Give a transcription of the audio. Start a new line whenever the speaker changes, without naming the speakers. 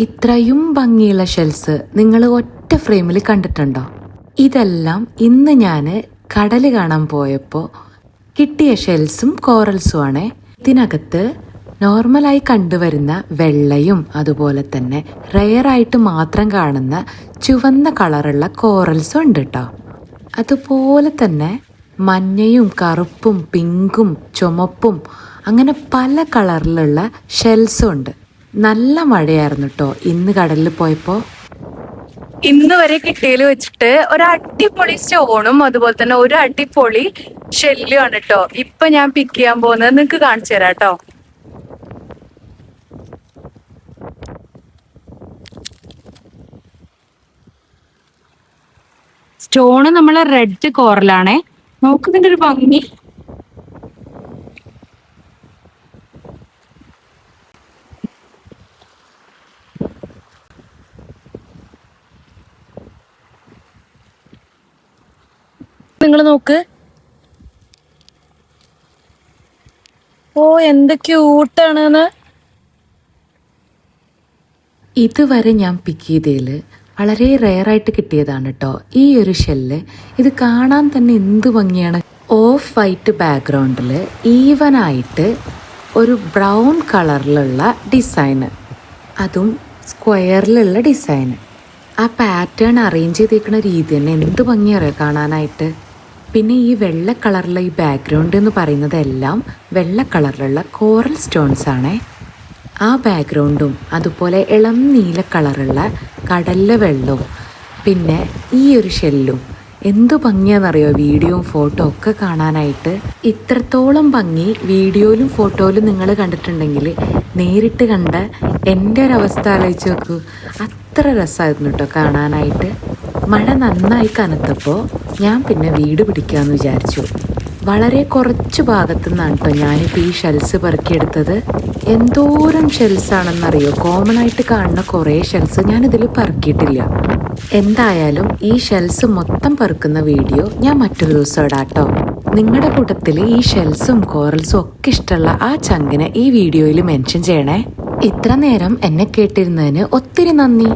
ഇത്രയും ഭംഗിയുള്ള ഷെൽസ് നിങ്ങൾ ഒറ്റ ഫ്രെയിമിൽ കണ്ടിട്ടുണ്ടോ? ഇതെല്ലാം ഇന്ന് ഞാൻ കടൽ കാണാൻ പോയപ്പോൾ കിട്ടിയ ഷെൽസും കോറൽസും ആണ്. ഇതിനകത്ത് നോർമലായി കണ്ടുവരുന്ന വെള്ളയും അതുപോലെ തന്നെ റെയറായിട്ട് മാത്രം കാണുന്ന ചുവന്ന കളറുള്ള കോറൽസും ഉണ്ട് കേട്ടോ. അതുപോലെ തന്നെ മഞ്ഞയും കറുപ്പും പിങ്കും ചുമപ്പും അങ്ങനെ പല കളറിലുള്ള ഷെൽസും ഉണ്ട്. നല്ല മഴയായിരുന്നു കേട്ടോ ഇന്ന് കടലിൽ പോയപ്പോൾ.
ഇന്ന് വരെ കിട്ടിയതിൽ വെച്ചിട്ട് ഒരു അടിപൊളി സ്റ്റോണും അതുപോലെ തന്നെ ഒരു അടിപൊളി ഷെല്ലുമാണ് കേട്ടോ ഇപ്പൊ ഞാൻ പിക്ക് ചെയ്യാൻ പോകുന്നത്. നിങ്ങക്ക് കാണിച്ചു തരാം കേട്ടോ. സ്റ്റോണ് നമ്മളെ റെഡ് കോറലാണേ. നോക്കുന്നതിന്റെ ഒരു ഭംഗി. നിങ്ങൾ നോക്ക്. ഓ എന്ത് ക്യൂട്ടാണെന്ന്.
ഇതുവരെ ഞാൻ പിക്ക് ചെയ്തതിൽ വളരെ റെയറായിട്ട് കിട്ടിയതാണ് കേട്ടോ ഈ ഒരു ഷെല്ല്. ഇത് കാണാൻ തന്നെ എന്ത് ഭംഗിയാണ്. ഓഫ് വൈറ്റ് ബാക്ക്ഗ്രൗണ്ടിൽ ഈവനായിട്ട് ഒരു ബ്രൗൺ കളറിലുള്ള ഡിസൈന്, അതും സ്ക്വയറിലുള്ള ഡിസൈന്. ആ പാറ്റേൺ അറേഞ്ച് ചെയ്തേക്കുന്ന രീതി തന്നെ എന്ത് ഭംഗിയറിയോ കാണാനായിട്ട്. പിന്നെ ഈ വെള്ള കളറിലുള്ള ഈ ബാക്ക്ഗ്രൗണ്ട് എന്ന് പറയുന്നത് എല്ലാം വെള്ള കളറിലുള്ള കോറൽ സ്റ്റോൺസ് ആണേ. ആ ബാക്ക്ഗ്രൗണ്ടും അതുപോലെ ഇളം നീല കളറുള്ള കടലിലെ വെള്ളവും പിന്നെ ഈ ഒരു ഷെല്ലും എന്തു ഭംഗിയാണെന്നറിയോ വീഡിയോയും ഫോട്ടോ ഒക്കെ കാണാനായിട്ട്. ഇത്രത്തോളം ഭംഗി വീഡിയോയിലും ഫോട്ടോയിലും നിങ്ങൾ കണ്ടിട്ടുണ്ടെങ്കിൽ നേരിട്ട് കണ്ട എൻ്റെ ഒരവസ്ഥ ആലോചിച്ച് നോക്കൂ. അത്ര രസമായിരുന്നു കേട്ടോ കാണാനായിട്ട്. മഴ നന്നായി കനത്തപ്പോൾ ഞാൻ പിന്നെ വീട് പിടിക്കാമെന്ന് വിചാരിച്ചു. വളരെ കുറച്ച് ഭാഗത്തു നിന്നാണ് കേട്ടോ ഞാനിപ്പോൾ ഈ ഷെൽസ് പെറുക്കിയെടുത്തത്. എന്തോരം ഷെൽസാണെന്നറിയോ. കോമൺ ആയിട്ട് കാണുന്ന കുറേ ഷെൽസ് ഞാനിതിൽ പെറുക്കിയിട്ടില്ല. എന്തായാലും ഈ ഷെൽസ് മൊത്തം പെറുക്കുന്ന വീഡിയോ ഞാൻ മറ്റൊരു ദിവസം ഇടാം കേട്ടോ. നിങ്ങളുടെ കൂട്ടത്തിൽ ഈ ഷെൽസും കോറൽസും ഒക്കെ ഇഷ്ടമുള്ള ആ ചങ്കിനെ ഈ വീഡിയോയിൽ മെൻഷൻ ചെയ്യണേ. ഇത്ര നേരം എന്നെ കേട്ടിരുന്നതിന് ഒത്തിരി നന്ദി.